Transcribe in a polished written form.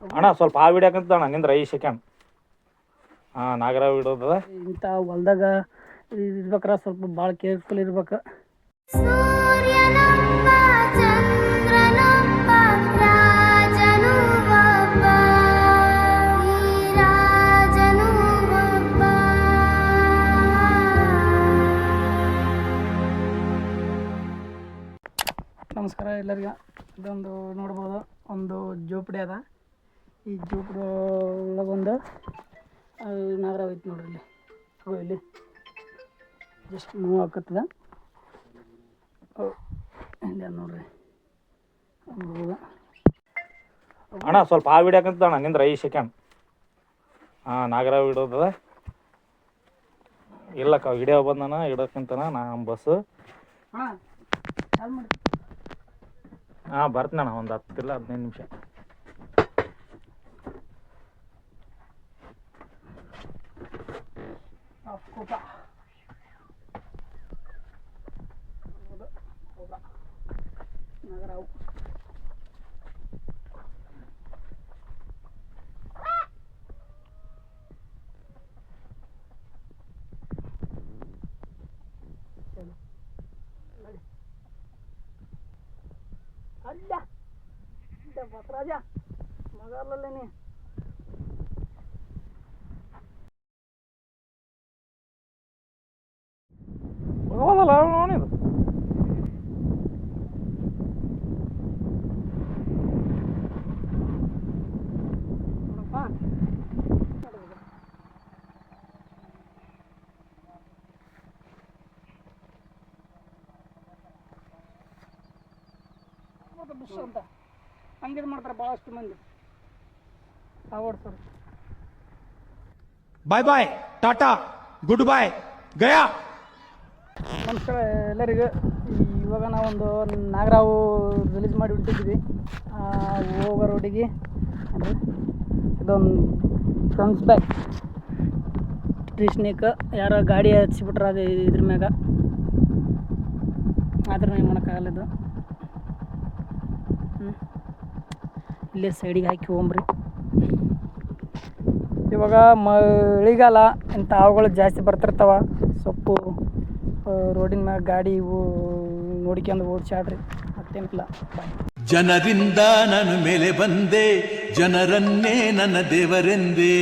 ಅಣ್ಣ ಸ್ವಲ್ಪ ಆ ವಿಡಿಯೋಕಂತ ಅಣ್ಣ ನಿಂದ್ರ 5 ಸೆಕೆಂಡ್. ಹಾಂ ನಾಗರಾವ್ ಇಡೋದ ಇಂಥ ಹೊಲ್ದಾಗ ಇರ್ಬೇಕಾರ ಸ್ವಲ್ಪ ಭಾಳ ಕೇರ್ಫುಲ್ ಇರ್ಬೇಕು. ನಮಸ್ಕಾರ ಎಲ್ಲರಿಗೂ. ಇದೊಂದು ನೋಡ್ಬೋದು, ಒಂದು ಜೋಪಡಿ ಅದ. ಈ ಜೋಪಡಿ ಒಳಗೊಂದು ನಾಗರಾವ್ ಐತಿ ನೋಡ್ರಿ. ಇಲ್ಲಿ ಜಸ್ಟ್ ಮೂವ್ ಹಾಕತ್ತದ. ಇಲ್ಲಿ ನೋಡ್ರಿ ಅಣ್ಣ ಸ್ವಲ್ಪ ಆ ವಿಡಿಯೋಕಂತ ಅಣ್ಣ ನಿಂದ್ರ 5 ಸೆಕೆಂಡ್. ಹಾಂ ನಾಗರಾವ್ ಇಡೋದ ಇಲ್ಲಕ್ಕ ವಿಡಿಯೋ ಬಂದನ ಇಡೋಕ್ಕಂತನ ನಾ ಬಸ್ಸು. ಹಾಂ ಚಾಲು ಮಾಡಿ. ಹಾಂ ಬರ್ತೀನಿ ಅಣ್ಣ, ಒಂದು 10 ಇಲ್ಲ 15 ನಿಮಿಷ. ನಾಗರಾವ್ ಅಲ್ಲ ಬಸರಾಜ ಮಗಲ್ಲೇ ಹೋಗೋದಲ್ಲ ನೋಡಿದು. ಬುಷ್ ಅಂತ ಹಂಗೆ ಮಾಡ್ತಾರೆ ಭಾಳಷ್ಟು ಮಂದಿ. ಓಡಿಸೋರು. ಬಾಯ್ ಬಾಯ್ ಟಾಟಾ ಗುಡ್ ಬಾಯ್ ಗಯಾ. ನಮಸ್ಕಾರ ಎಲ್ಲರಿಗೂ. ಇವಾಗ ನಾವೊಂದು ನಾಗರಾವು ರಿಲೀಸ್ ಮಾಡಿ ಬಿಟ್ಟಿದ್ದೀವಿ. ಹೋಗೋ ರೋಡಿಗೆ ಇದೊಂದು ಫ್ರಂಟ್ಸ್ ಬ್ಯಾಕ್ ಟ್ರೀ ಸ್ನೇಕ್ ಯಾರೋ ಗಾಡಿ ಹಚ್ಚಿಬಿಟ್ರೆ ಅದು ಇದ್ರ ಮ್ಯಾಗ. ಆದ್ರೂ ಏನು ಮಾಡೋಕ್ಕಾಗಲ್ಲ ಇದು. ಇಲ್ಲೇ ಸೈಡಿಗೆ ಹಾಕಿ ಹೋಗ್ರಿ. ಇವಾಗ ಮಳೆಗಾಲ ಇಂಥ ಹಾವುಗಳು ಜಾಸ್ತಿ ಬರ್ತಿರ್ತಾವ. ಸೊಪ್ಪು ರೋಡಿನ ಮ್ಯಾಗ ಗಾಡಿ ಇವು ನೋಡ್ಕೊಂಡು ಓಡಿಸಾಡ್ರಿ, ಮತ್ತೇನಿಲ್ಲ. ಜನರಿಂದ ನಾನು ಮೇಲೆ ಬಂದೆ, ಜನರನ್ನೇ ನನ್ನ ದೇವರೆಂದೇ.